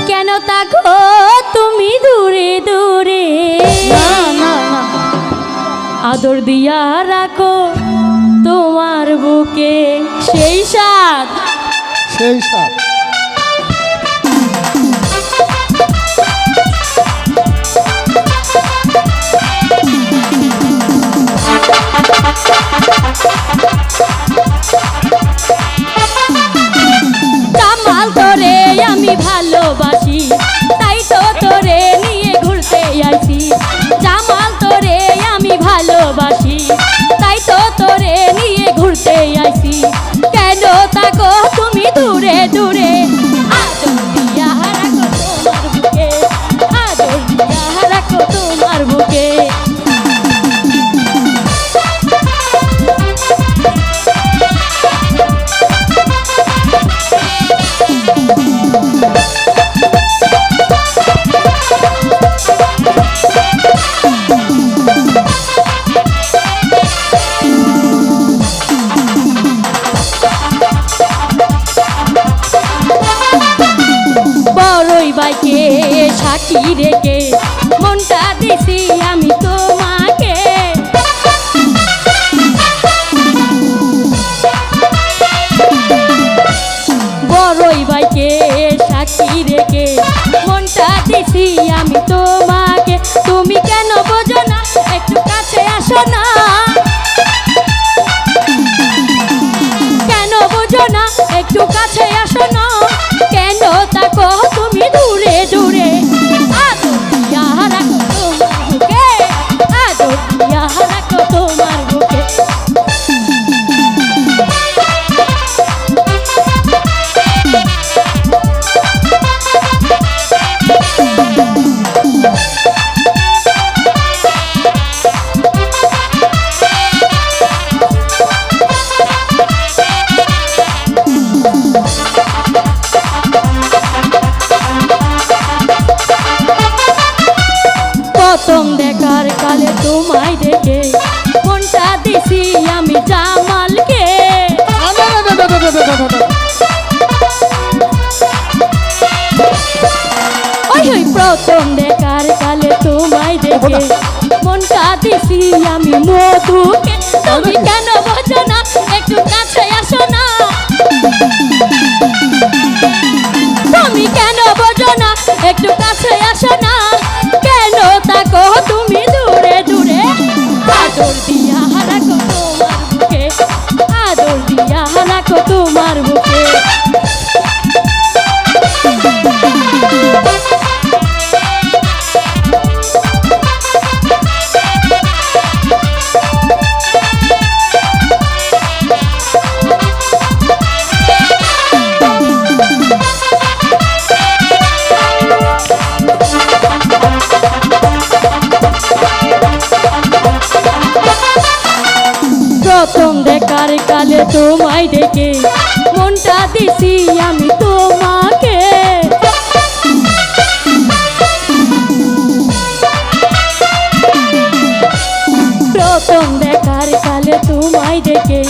কেন তাকো তুমি দূরে দূরে আদর দিয়া রাখো তোমার বুকে সেই সাথ সেই সাথ জামাল তোরে আমি ভালোবাসি তাই তো তোরে নিয়ে ঘুরতে আইছি জামাল তোরে আমি ভালোবাসি তাই তো তোরে নিয়ে ঘুরতে আইছি কেন তাকো তুমি দূরে দূরে আদর দিয়া রাখো তোমার বুকে আদর দিয়া রাখো তোমার বুকে বড়ই বাইকে সাক্ষী রেখে মনটা দিছি আমি তোমাকে বড়ই বাইকে সাক্ষী রেখে মনটা দিছি আমি তোমাকে তুমি কেন বোঝো না একটু কাছে আসো না কেন বোঝো না একটু কাছে আসো না কেন তাকো তুমি দূরে দূরে আদর দিয়া রাখো তোমার বুকে আদর দিয়া রাখো তোমার বুকে প্রথম দেখার কালে তোমায় দেখে মনটা দিছি আমি জামালকে ওই ওই প্রথম দেখার কালে তোমায় দেখে মনটা দিছি আমি মধুকে তুমি কেন বোঝো না একটু কাছে আসো না তুমি কেন বোঝো না একটু কাছে আসো না কেন তাকো তুমি দূরে দূরে আদর দিয়া রাখো তোমার বুকে আদর দিয়া রাখো তোমার বুকে প্রথম দেখার কালে তোমায় দেখে মনটা দিছি আমি তোমাকে প্রথম দেখার কালে তোমায় দেখে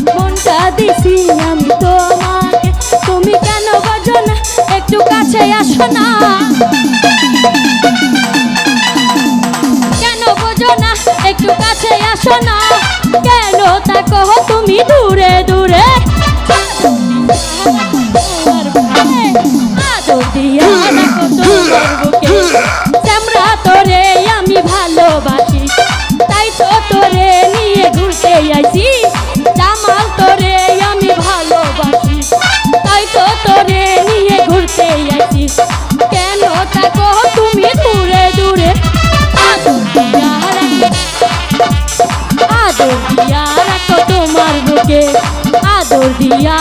মনটা দিছি আমি তোমাকে তুমি কেন বোঝো না একটু কাছে আসো না কেন বোঝো না একটু কাছে আসো না কেন তাকো তুমি দূরে দূরে আদর দিয়া রাখো তোমার বুকে চামড়া তোরে আমি ভালোবাসি তাই তো তোরে নিয়ে ঘুরতে আইছি জামাল তোরে আমি ভালোবাসি তাই তো তোরে নিয়ে ঘুরতে আইছি কেন তাকো তুমি দূরে দূরে আদর দিয়া রাখো তোমার বুকে আদর দিয়া